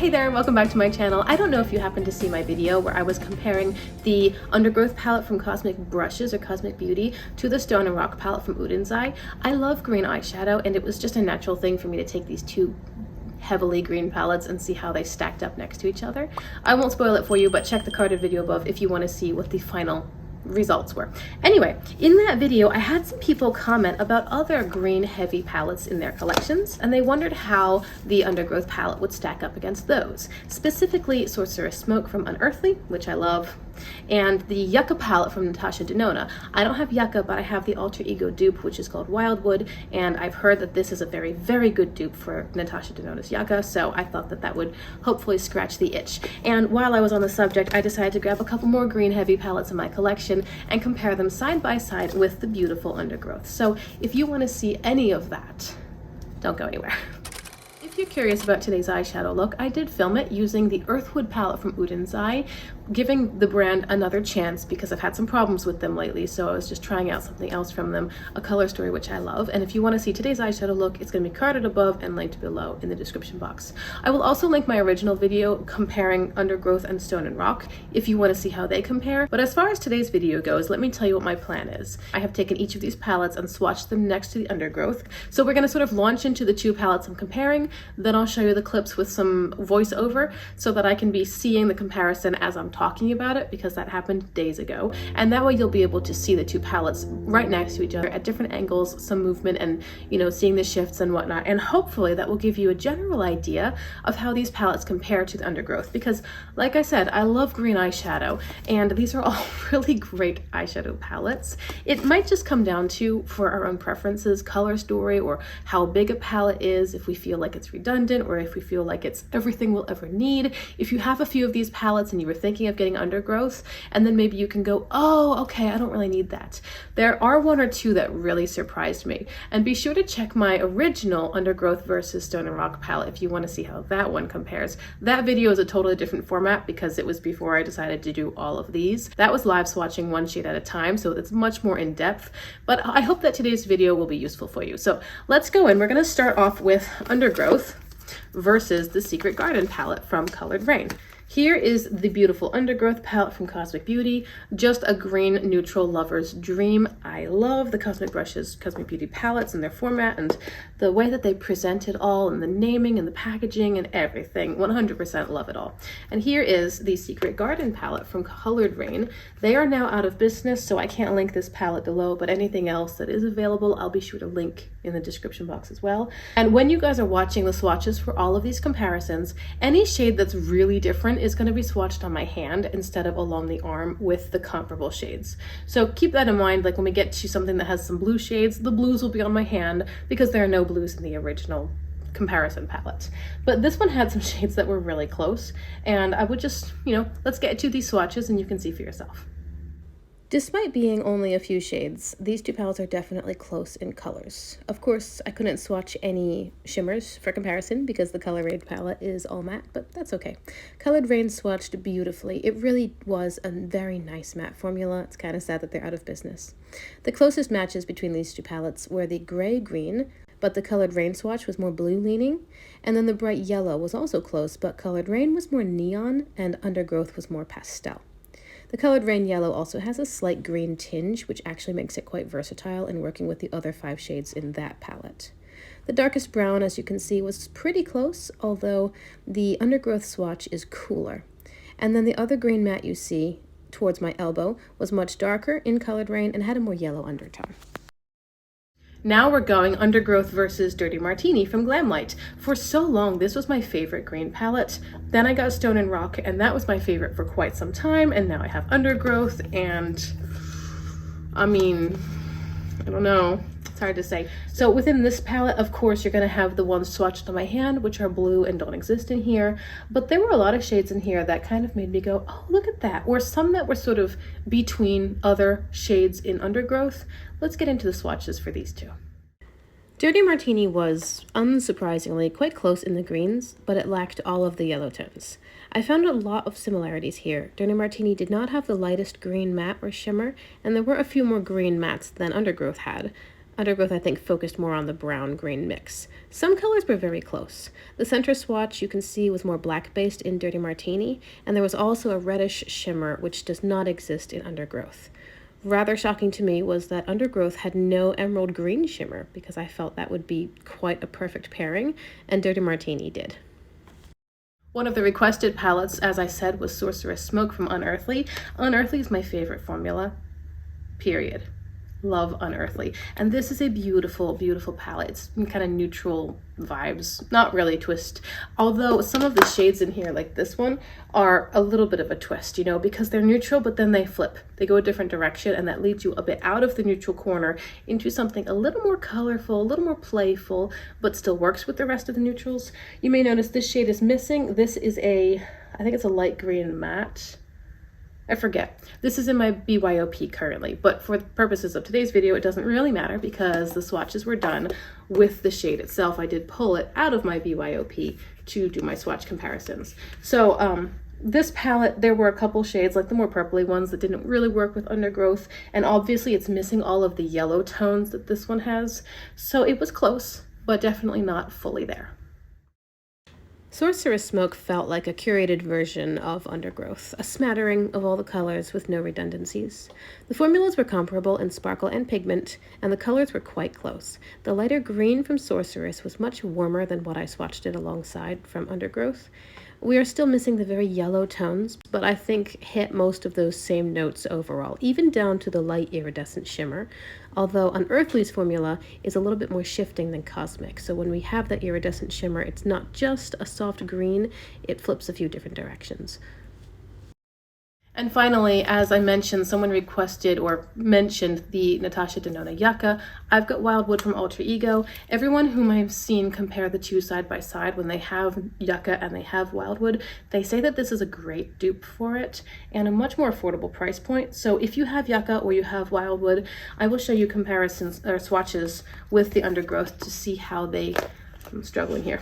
Hey there, and welcome back to my channel. I don't know if you happened to see my video where I was comparing the Undergrowth palette from Cosmic Brushes or Cosmic Beauty to the Stone and Rock palette from Uden's Eye. I love green eyeshadow, and it was just a natural thing for me to take these two heavily green palettes and see how they stacked up next to each other. I won't spoil it for you, but check the carded video above if you want to see what the final results were. Anyway, in that video I had some people comment about other green heavy palettes in their collections, and they wondered how the Undergrowth palette would stack up against those, specifically Sorcerous Smoke from Unearthly, which I love, and the Yucca palette from Natasha Denona. I don't have Yucca, but I have the alter ego dupe, which is called Wildwood, and I've heard that this is a very, very good dupe for Natasha Denona's Yucca, so I thought that that would hopefully scratch the itch. And while I was on the subject, I decided to grab a couple more green heavy palettes in my collection and compare them side by side with the beautiful Undergrowth. So if you want to see any of that, don't go anywhere. If you're curious about today's eyeshadow look, I did film it using the Earthwood palette from Uden's Eye, giving the brand another chance because I've had some problems with them lately, so I was just trying out something else from them, a color story which I love. And if you want to see today's eyeshadow look, it's going to be carded above and linked below in the description box. I will also link my original video comparing Undergrowth and Stone and Rock if you want to see how they compare. But as far as today's video goes, let me tell you what my plan is. I have taken each of these palettes and swatched them next to the Undergrowth. So we're going to sort of launch into the two palettes I'm comparing, then I'll show you the clips with some voiceover so that I can be seeing the comparison as I'm talking about it, because that happened days ago. And that way you'll be able to see the two palettes right next to each other at different angles, some movement, and seeing the shifts and whatnot. And hopefully that will give you a general idea of how these palettes compare to the Undergrowth, because like I said, I love green eyeshadow and these are all really great eyeshadow palettes. It might just come down to, for our own preferences, color story, or how big a palette is, if we feel like it's redundant or if we feel like it's everything we'll ever need. If you have a few of these palettes and you were thinking of getting Undergrowth, and then maybe you can go, oh, okay, I don't really need that. There are one or two that really surprised me. And be sure to check my original Undergrowth versus Stone and Rock palette if you want to see how that one compares. That video is a totally different format because it was before I decided to do all of these. That was live swatching one shade at a time, so it's much more in depth, but I hope that today's video will be useful for you. So let's go in. We're going to start off with Undergrowth versus the Secret Garden palette from Colored Raine. Here is the beautiful Undergrowth palette from Cosmic Beauty, just a green neutral lover's dream. I love the Cosmic Brushes Cosmic Beauty palettes and their format and the way that they present it all, and the naming and the packaging and everything. 100% love it all. And here is the Secret Garden palette from Colored Raine. They are now out of business, so I can't link this palette below, but anything else that is available, I'll be sure to link in the description box as well. And when you guys are watching the swatches for all of these comparisons, any shade that's really different is going to be swatched on my hand instead of along the arm with the comparable shades. So keep that in mind, like when we get to something that has some blue shades, the blues will be on my hand because there are no blues in the original comparison palette. But this one had some shades that were really close, and I would just, let's get to these swatches and you can see for yourself. Despite being only a few shades, these two palettes are definitely close in colors. Of course, I couldn't swatch any shimmers for comparison because the Colored Raine palette is all matte, but that's okay. Colored Raine swatched beautifully. It really was a very nice matte formula. It's kind of sad that they're out of business. The closest matches between these two palettes were the gray-green, but the Colored Raine swatch was more blue-leaning, and then the bright yellow was also close, but Colored Raine was more neon and Undergrowth was more pastel. The Colored Raine yellow also has a slight green tinge, which actually makes it quite versatile in working with the other 5 shades in that palette. The darkest brown, as you can see, was pretty close, although the Undergrowth swatch is cooler. And then the other green matte you see towards my elbow was much darker in Colored Raine and had a more yellow undertone. Now we're going Undergrowth versus Dirty Martini from Glamlight. For so long, this was my favorite green palette. Then I got Stone and Rock, and that was my favorite for quite some time, and now I have Undergrowth, and I don't know. It's hard to say. So within this palette, of course, you're going to have the ones swatched on my hand, which are blue and don't exist in here, but there were a lot of shades in here that kind of made me go, oh, look at that, or some that were sort of between other shades in Undergrowth. Let's get into the swatches for these two. Dirty Martini was, unsurprisingly, quite close in the greens, but it lacked all of the yellow tones. I found a lot of similarities here. Dirty Martini did not have the lightest green matte or shimmer, and there were a few more green mattes than Undergrowth had. Undergrowth, I think, focused more on the brown-green mix. Some colors were very close. The center swatch, you can see, was more black-based in Dirty Martini, and there was also a reddish shimmer, which does not exist in Undergrowth. Rather shocking to me was that Undergrowth had no emerald green shimmer, because I felt that would be quite a perfect pairing, and Dirty Martini did. One of the requested palettes, as I said, was Sorceress Smoke from Unearthly. Unearthly is my favorite formula, period. Love Unearthly. And this is a beautiful, beautiful palette. It's kind of neutral vibes, not really twist. Although some of the shades in here, like this one, are a little bit of a twist, you know, because they're neutral, but then they flip. They go a different direction, and that leads you a bit out of the neutral corner into something a little more colorful, a little more playful, but still works with the rest of the neutrals. You may notice this shade is missing. This is I think it's a light green matte. I forget. This is in my BYOP currently, but for the purposes of today's video, it doesn't really matter because the swatches were done with the shade itself. I did pull it out of my BYOP to do my swatch comparisons. So this palette, there were a couple shades, like the more purpley ones, that didn't really work with Undergrowth, and obviously it's missing all of the yellow tones that this one has. So it was close, but definitely not fully there. Sorceress Smoke felt like a curated version of Undergrowth, a smattering of all the colors with no redundancies. The formulas were comparable in sparkle and pigment, and the colors were quite close. The lighter green from Sorceress was much warmer than what I swatched it alongside from Undergrowth. We are still missing the very yellow tones, but I think hit most of those same notes overall, even down to the light iridescent shimmer, although Unearthly's formula is a little bit more shifting than Cosmic. So when we have that iridescent shimmer, it's not just a soft green, it flips a few different directions. And finally, as I mentioned, someone requested or mentioned the Natasha Denona Yucca. I've got Wildwood from Alter Ego. Everyone whom I've seen compare the two side by side when they have Yucca and they have Wildwood, they say that this is a great dupe for it and a much more affordable price point. So if you have Yucca or you have Wildwood, I will show you comparisons or swatches with the Undergrowth to see how they, I'm struggling here,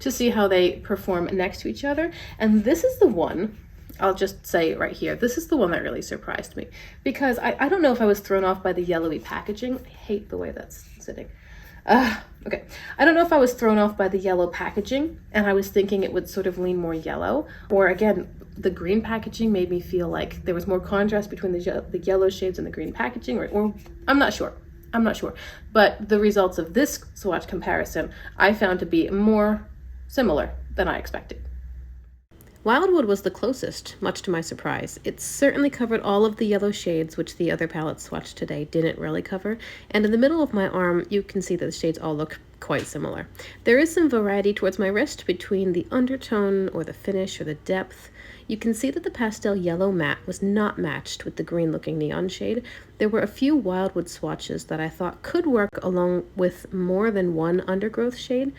to see how they perform next to each other. And this is the one, I'll just say it right here, this is the one that really surprised me, because I don't know if I was thrown off by the yellowy packaging. I hate the way that's sitting. Okay, I don't know if I was thrown off by the yellow packaging and I was thinking it would sort of lean more yellow, or again, the green packaging made me feel like there was more contrast between the yellow shades and the green packaging, or I'm not sure. But the results of this swatch comparison I found to be more similar than I expected. Wildwood was the closest, much to my surprise. It certainly covered all of the yellow shades, which the other palettes swatched today didn't really cover, and in the middle of my arm, you can see that the shades all look quite similar. There is some variety towards my wrist between the undertone or the finish or the depth. You can see that the pastel yellow matte was not matched with the green-looking neon shade. There were a few Wildwood swatches that I thought could work along with more than one Undergrowth shade.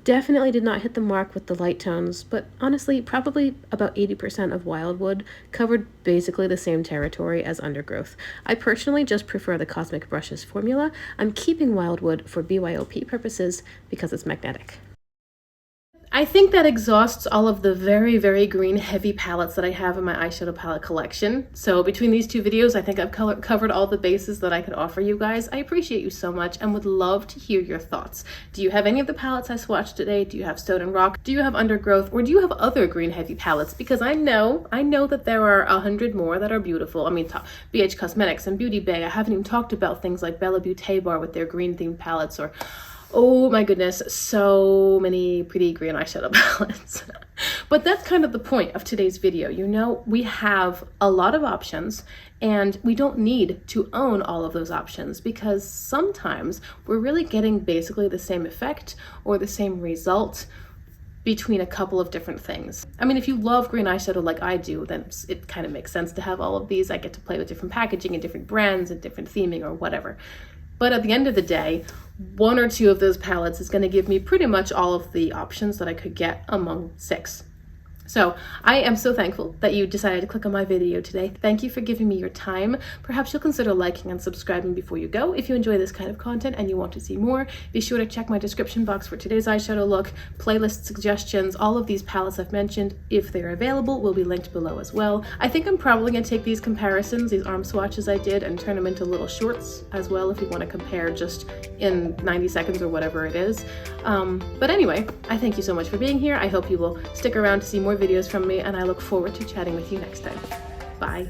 Definitely did not hit the mark with the light tones, but honestly, probably about 80% of Wildwood covered basically the same territory as Undergrowth. I personally just prefer the Cosmic Brushes formula. I'm keeping Wildwood for BYOP purposes because it's magnetic. I think that exhausts all of the very, very green heavy palettes that I have in my eyeshadow palette collection. So between these two videos, I think I've covered all the bases that I could offer you guys. I appreciate you so much and would love to hear your thoughts. Do you have any of the palettes I swatched today? Do you have Stone and Rock? Do you have Undergrowth? Or do you have other green heavy palettes? Because I know that there are 100 more that are beautiful. I mean, BH Cosmetics and Beauty Bay. I haven't even talked about things like Bella Beauté Bar with their green themed palettes, or oh my goodness, so many pretty green eyeshadow palettes. But that's kind of the point of today's video. You know, we have a lot of options and we don't need to own all of those options, because sometimes we're really getting basically the same effect or the same result between a couple of different things. I mean, if you love green eyeshadow like I do, then it kind of makes sense to have all of these. I get to play with different packaging and different brands and different theming or whatever. But at the end of the day, one or two of those palettes is going to give me pretty much all of the options that I could get among 6. So I am so thankful that you decided to click on my video today. Thank you for giving me your time. Perhaps you'll consider liking and subscribing before you go. If you enjoy this kind of content and you want to see more, be sure to check my description box for today's eyeshadow look, playlist suggestions. All of these palettes I've mentioned, if they're available, will be linked below as well. I think I'm probably going to take these comparisons, these arm swatches I did, and turn them into little shorts as well if you want to compare just in 90 seconds or whatever it is. But anyway, I thank you so much for being here. I hope you will stick around to see more videos from me, and I look forward to chatting with you next time. Bye.